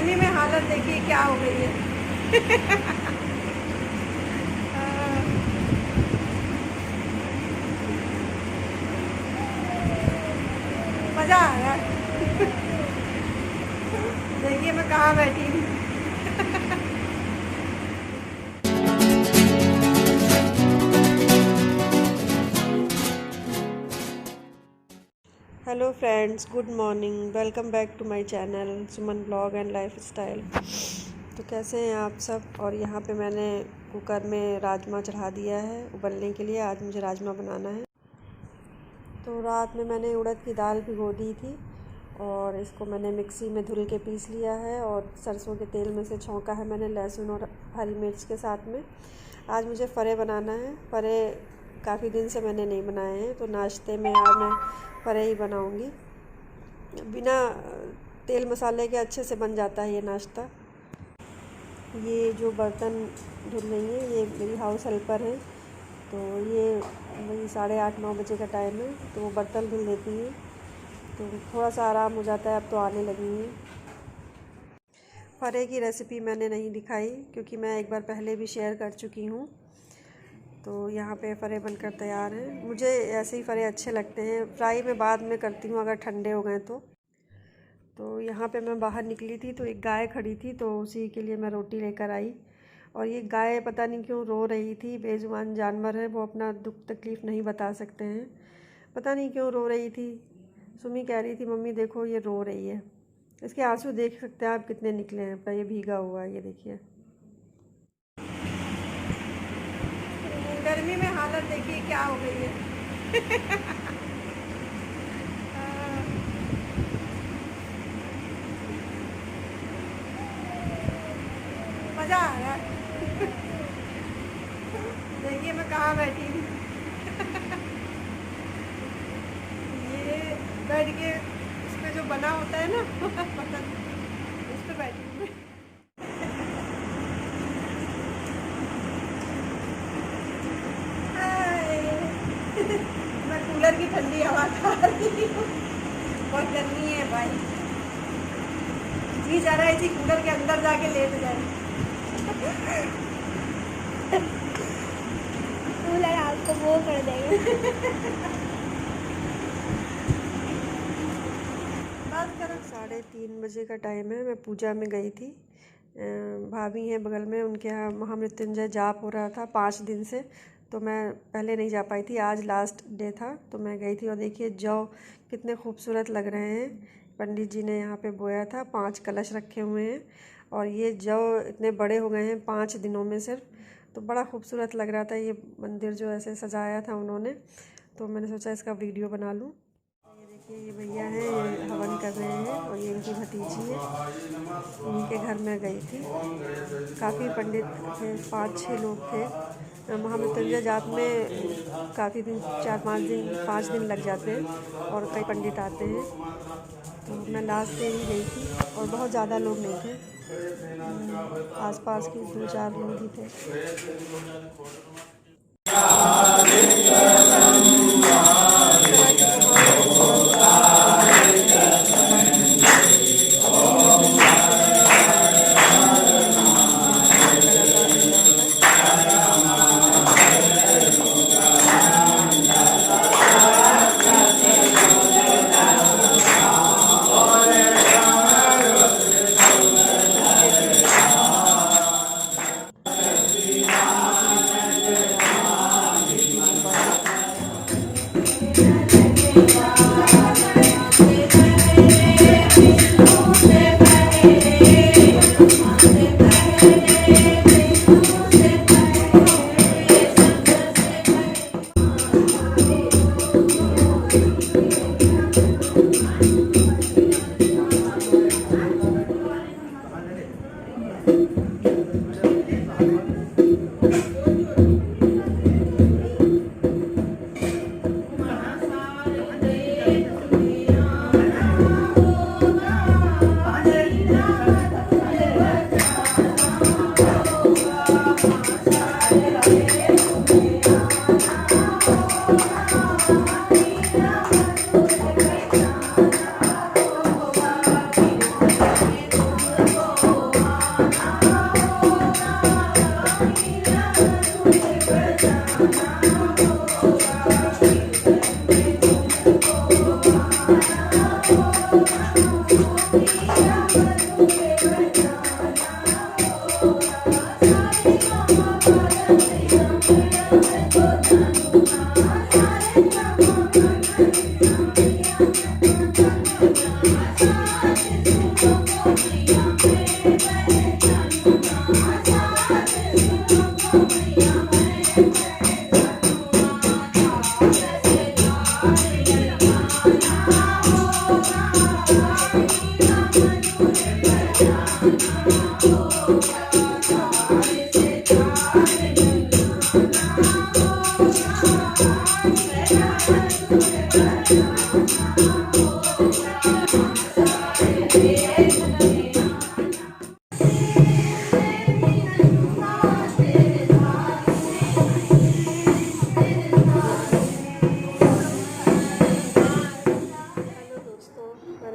गर्मी में हालत देखिए क्या हो गई है। मज़ा आ रहा है। देखिए मैं कहाँ बैठी हूँ। Hello friends, good morning. Welcome back to my channel Suman blog and lifestyle. तो कैसे हैं आप सब। और यहाँ पे मैंने कुकर में राजमा चढ़ा दिया है उबलने के लिए। आज मुझे राजमा बनाना है। तो रात में मैंने उड़द की दाल भिगो दी थी और इसको मैंने मिक्सी में धुल के पीस लिया है और सरसों के तेल में से छौंका है मैंने लहसुन और हरी मिर्च के साथ में। आज मुझे फ़रे बनाना है। फ़रे काफ़ी दिन से मैंने नहीं बनाए हैं, तो नाश्ते में आज मैं फ़रे ही बनाऊंगी। बिना तेल मसाले के अच्छे से बन जाता है ये नाश्ता। ये जो बर्तन धुल रही हैं ये मेरी हाउस हेल्पर है, तो ये वही 8:30-9 बजे का टाइम है, तो वो बर्तन धुल देती हैं, तो थोड़ा सा आराम हो जाता है। अब तो आने लगी हैं। फ़रे की रेसिपी मैंने नहीं दिखाई क्योंकि मैं एक बार पहले भी शेयर कर चुकी हूँ। तो यहाँ पे फ़रे बनकर तैयार हैं। मुझे ऐसे ही फ़रे अच्छे लगते हैं। फ्राई में बाद में करती हूँ अगर ठंडे हो गए तो यहाँ पे मैं बाहर निकली थी तो एक गाय खड़ी थी, तो उसी के लिए मैं रोटी लेकर आई। और ये गाय पता नहीं क्यों रो रही थी। बेजुबान जानवर है, वो अपना दुख तकलीफ़ नहीं बता सकते हैं। पता नहीं क्यों रो रही थी। सुमी कह रही थी मम्मी देखो ये रो रही है। इसके आंसू देख सकते हैं आप कितने निकले हैं। पर ये भीगा हुआ है, ये देखिए। गर्मी में हालत देखिए क्या हो गई है। मज़ा आ रहा है। देखिए मैं कहाँ बैठी हूँ। ये बेड के उस पे जो बना होता है ना बटन, उस पे बैठी हूँ मैं। हाय। मैं कूलर की ठंडी हवा खा रही हूँ। बहुत गर्मी है भाई। जी जा रहा है इसी कूलर के अंदर जाके लेट जाए। कूलर आपको वो कर देगा। बात करो। 3:30 बजे का टाइम है। मैं पूजा में गई थी। भाभी हैं बगल में, उनके यहाँ महामृत्युंजय जाप हो रहा था 5 दिन से, तो मैं पहले नहीं जा पाई थी। आज लास्ट डे था तो मैं गई थी। और देखिए जौ कितने खूबसूरत लग रहे हैं। पंडित जी ने यहाँ पे बोया था। 5 कलश रखे हुए हैं और ये जौ इतने बड़े हो गए हैं 5 दिनों में सिर्फ। तो बड़ा खूबसूरत लग रहा था ये मंदिर जो ऐसे सजाया था उन्होंने, तो मैंने सोचा इसका वीडियो बना लूँ। ये देखिए ये भैया हैं, ये हवन कर रहे हैं और ये इनकी भतीजी है। उनके घर में गई थी। काफ़ी पंडित थे, 5-6 लोग थे। महामृत्युंजय जाप में काफ़ी दिन, 4-5 दिन 5 दिन लग जाते हैं और कई पंडित आते हैं। तो मैं लास्ट डे ही गई थी और बहुत ज़्यादा लोग नहीं थे। आसपास के 2-4 लोग ही थे।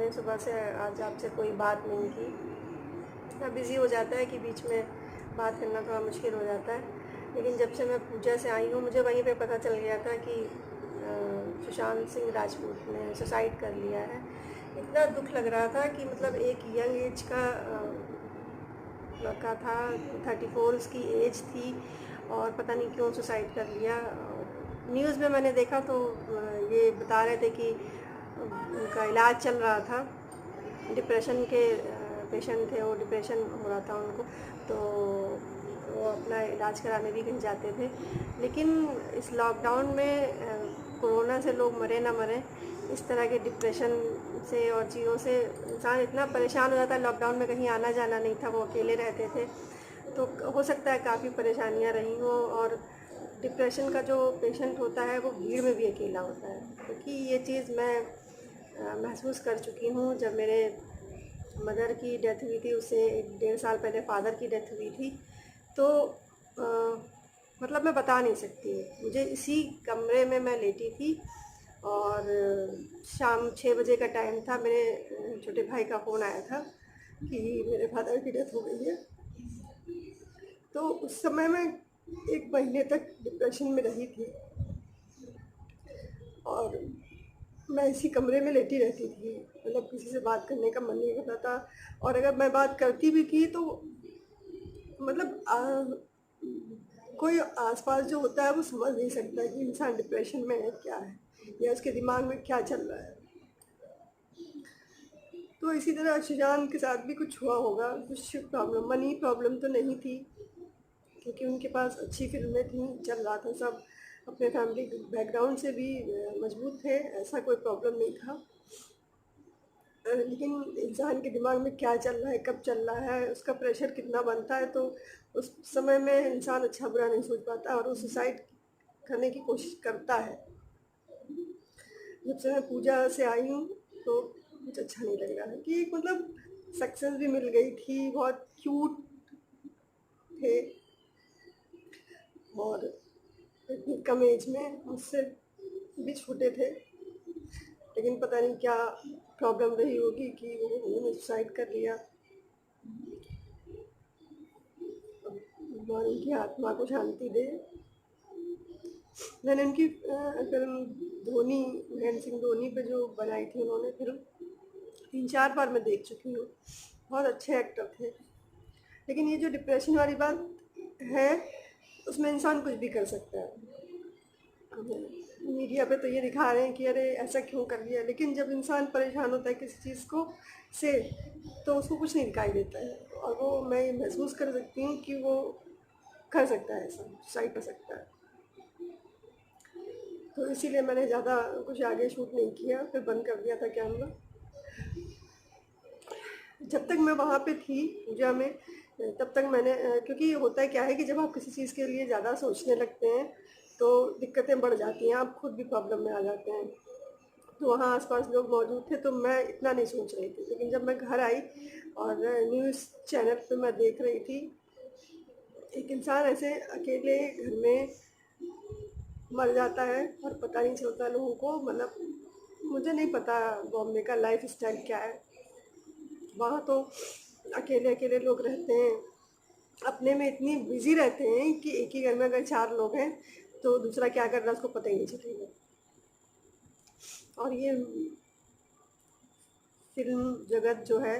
मैंने सुबह से आज आपसे कोई बात नहीं की। इतना बिज़ी हो जाता है कि बीच में बात करना थोड़ा मुश्किल हो जाता है। लेकिन जब से मैं पूजा से आई हूँ, मुझे वहीं पे पता चल गया था कि सुशांत सिंह राजपूत ने सुसाइड कर लिया है। इतना दुख लग रहा था कि मतलब एक यंग एज का लड़का था, 34 की एज थी और पता नहीं क्यों सुसाइड कर लिया। न्यूज़ में मैंने देखा तो ये बता रहे थे कि उनका इलाज चल रहा था, डिप्रेशन के पेशेंट थे, वो डिप्रेशन हो रहा था उनको, तो वो अपना इलाज कराने भी कहीं जाते थे। लेकिन इस लॉकडाउन में कोरोना से लोग मरे ना मरे, इस तरह के डिप्रेशन से और चीज़ों से इंसान इतना परेशान हो जाता है। लॉकडाउन में कहीं आना जाना नहीं था, वो अकेले रहते थे, तो हो सकता है काफ़ी परेशानियां रही हों। और डिप्रेशन का जो पेशेंट होता है वो भीड़ में भी अकेला होता है, क्योंकि ये चीज़ मैं महसूस कर चुकी हूँ। जब मेरे मदर की डेथ हुई थी, उससे 1.5 साल पहले फादर की डेथ हुई थी, तो मतलब मैं बता नहीं सकती। मुझे इसी कमरे में मैं लेटी थी और शाम 6 बजे का टाइम था। मेरे छोटे भाई का फ़ोन आया था कि मेरे फादर की डेथ हो गई है। तो उस समय मैं 1 महीने तक डिप्रेशन में रही थी और मैं इसी कमरे में लेटी रहती थी। मतलब किसी से बात करने का मन नहीं करता था, और अगर मैं बात करती भी थी तो मतलब कोई आसपास जो होता है वो समझ नहीं सकता कि इंसान डिप्रेशन में है क्या है, या उसके दिमाग में क्या चल रहा है। तो इसी तरह सुशांत के साथ भी कुछ हुआ होगा, कुछ प्रॉब्लम, मनी प्रॉब्लम तो नहीं थी, क्योंकि उनके पास अच्छी फिल्में थी, चल रहा था सब, अपने फैमिली बैकग्राउंड से भी मजबूत थे, ऐसा कोई प्रॉब्लम नहीं था। लेकिन इंसान के दिमाग में क्या चल रहा है, कब चल रहा है, उसका प्रेशर कितना बनता है, तो उस समय में इंसान अच्छा बुरा नहीं सोच पाता और वो सुसाइड करने की कोशिश करता है। जब से मैं पूजा से आई हूँ तो कुछ अच्छा नहीं लग रहा है कि मतलब सक्सेस भी मिल गई थी, बहुत क्यूट थे और इतनी कम एज में, मुझसे भी छोटे थे, लेकिन पता नहीं क्या प्रॉब्लम रही होगी कि उन्होंने सुसाइड कर लिया। भगवान उनकी आत्मा को शांति दे। मैंने उनकी फिल्म धोनी, महेंद्र सिंह धोनी पे जो बनाई थी उन्होंने फिल्म, 3-4 बार मैं देख चुकी हूँ। बहुत अच्छे एक्टर थे। लेकिन ये जो डिप्रेशन वाली बात है, उसमें इंसान कुछ भी कर सकता है। मीडिया पे तो ये दिखा रहे हैं कि अरे ऐसा क्यों कर लिया, लेकिन जब इंसान परेशान होता है किसी चीज़ को से, तो उसको कुछ नहीं दिखाई देता है, और वो मैं महसूस कर सकती हूँ कि वो कर सकता है, ऐसा सुसाइड कर सकता है। तो इसीलिए मैंने ज़्यादा कुछ आगे शूट नहीं किया, फिर बंद कर दिया था कैमरा। जब तक मैं वहाँ पे थी पूजा में, तब तक मैंने क्योंकि होता क्या है कि जब आप किसी चीज़ के लिए ज़्यादा सोचने लगते हैं तो दिक्कतें बढ़ जाती हैं, आप खुद भी प्रॉब्लम में आ जाते हैं। तो वहाँ आसपास लोग मौजूद थे तो मैं इतना नहीं सोच रही थी। लेकिन जब मैं घर आई और न्यूज़ चैनल पे मैं देख रही थी, एक इंसान ऐसे अकेले घर में मर जाता है और पता नहीं चलता लोगों को। मतलब मुझे नहीं पता बॉम्बे का लाइफ स्टाइल क्या है, वहाँ तो अकेले अकेले लोग रहते हैं, अपने में इतनी बिजी रहते हैं कि एक ही घर में अगर 4 लोग हैं तो दूसरा क्या कर रहा है उसको पता ही नहीं चलेगा। और ये फिल्म जगत जो है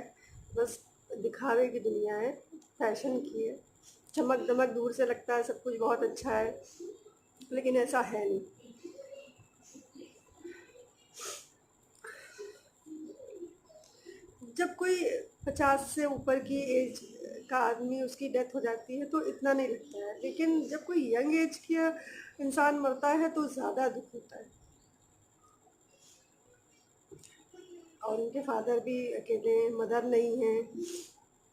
बस दिखावे की दुनिया है, फैशन की है। चमक दमक दूर से लगता है सब कुछ बहुत अच्छा है, लेकिन ऐसा है नहीं। जब कोई 50 से ऊपर की एज का आदमी, उसकी डेथ हो जाती है तो इतना नहीं लगता है, लेकिन जब कोई यंग एज का इंसान मरता है तो ज़्यादा दुख होता है। और उनके फादर भी अकेले हैं, मदर नहीं है,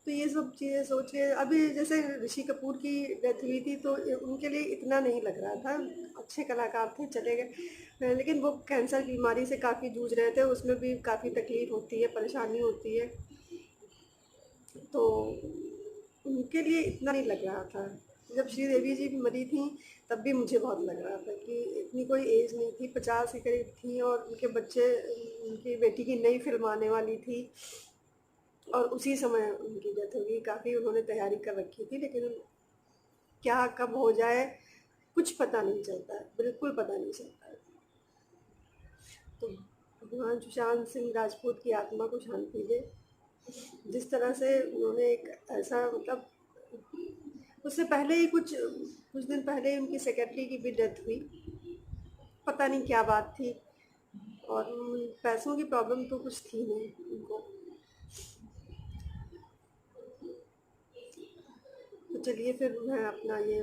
तो ये सब चीज़ें सोच के अभी जैसे ऋषि कपूर की डेथ हुई थी तो उनके लिए इतना नहीं लग रहा था, अच्छे कलाकार थे, चले गए, लेकिन वो कैंसर बीमारी से काफ़ी जूझ रहे थे, उसमें भी काफ़ी तकलीफ होती है, परेशानी होती है, तो उनके लिए इतना नहीं लग रहा था। जब श्रीदेवी जी मरी थी तब भी मुझे बहुत लग रहा था कि इतनी कोई एज नहीं थी, 50 के करीब थी और उनके बच्चे, उनकी बेटी की नई फिल्म आने वाली थी और उसी समय उनकी डेथ हो गई। काफ़ी उन्होंने तैयारी कर रखी थी, लेकिन क्या कब हो जाए कुछ पता नहीं चलता है, बिल्कुल पता नहीं चलता है। तो भगवान सुशांत सिंह राजपूत की आत्मा को शांति दे। जिस तरह से उन्होंने एक ऐसा, मतलब उससे पहले ही कुछ दिन पहले ही उनकी सेक्रेटरी की भी डेथ हुई। पता नहीं क्या बात थी, और पैसों की प्रॉब्लम तो कुछ थी नहीं उनको। तो चलिए फिर मैं अपना ये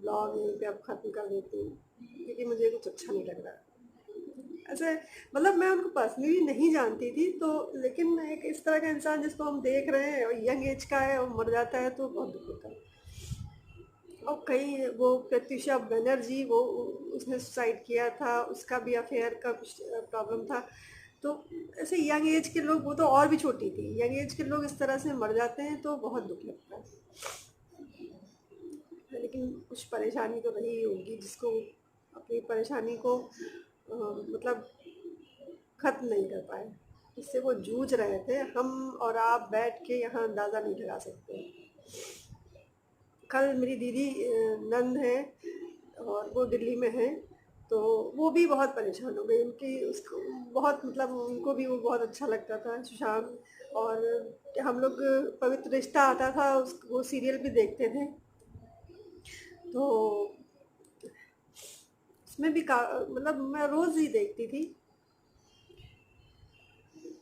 ब्लॉग यहीं पे अब ख़त्म कर देती हूँ, क्योंकि मुझे कुछ अच्छा नहीं लग रहा ऐसे। मतलब मैं उनको पर्सनली नहीं जानती थी, तो लेकिन एक इस तरह का इंसान जिसको हम देख रहे हैं और यंग एज का है और मर जाता है तो बहुत दुख होता है। और कई वो प्रत्युषा बनर्जी, वो उसने सुसाइड किया था, उसका भी अफेयर का कुछ प्रॉब्लम था। तो ऐसे यंग एज के लोग, वो तो और भी छोटी थी, यंग एज के लोग इस तरह से मर जाते हैं तो बहुत दुख लगता है। लेकिन कुछ परेशानी तो रही होगी जिसको अपनी परेशानी को मतलब ख़त्म नहीं कर पाए, जिससे वो जूझ रहे थे। हम और आप बैठ के यहाँ अंदाज़ा नहीं लगा सकते। कल मेरी दीदी नंद है और वो दिल्ली में है, तो वो भी बहुत परेशान हो गई। उनकी उसको बहुत, मतलब उनको भी वो बहुत अच्छा लगता था सुशांत, और हम लोग पवित्र रिश्ता आता था उस वो सीरियल भी देखते थे। तो उसमें भी का मतलब मैं रोज़ ही देखती थी।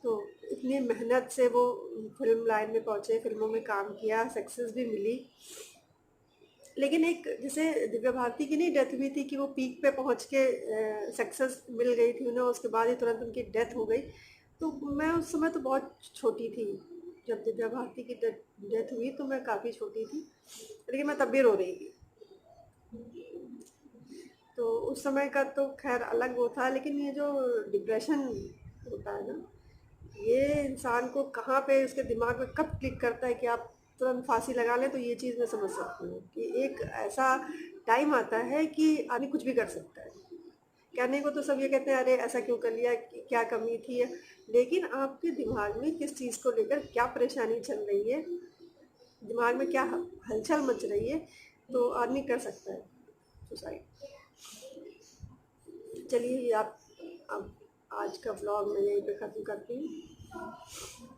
तो इतनी मेहनत से वो फिल्म लाइन में पहुँचे, फिल्मों में काम किया, सक्सेस भी मिली। लेकिन एक जैसे दिव्या भारती की नहीं डेथ हुई थी कि वो पीक पे पहुंच के सक्सेस मिल गई थी उन्हें, उसके बाद ही तुरंत उनकी डेथ हो गई। तो मैं उस समय तो बहुत छोटी थी, जब दिव्या भारती की डेथ हुई तो मैं काफ़ी छोटी थी, लेकिन मैं तब भी रो रही थी। तो उस समय का तो खैर अलग वो था, लेकिन ये जो डिप्रेशन होता है ना, ये इंसान को कहाँ पे उसके दिमाग में कब क्लिक करता है कि आप तुरंत फांसी लगा लें, तो ये चीज़ मैं समझ सकती हूँ कि एक ऐसा टाइम आता है कि आदमी कुछ भी कर सकता है। कहने को तो सब ये कहते हैं अरे ऐसा क्यों कर लिया, क्या कमी थी, लेकिन आपके दिमाग में किस चीज़ को लेकर क्या परेशानी चल रही है, दिमाग में क्या हलचल मच रही है, तो आदमी कर सकता है सुसाइड। चलिए आप, अब आज का ब्लॉग मैं यहीं पे ख़त्म करती हूँ।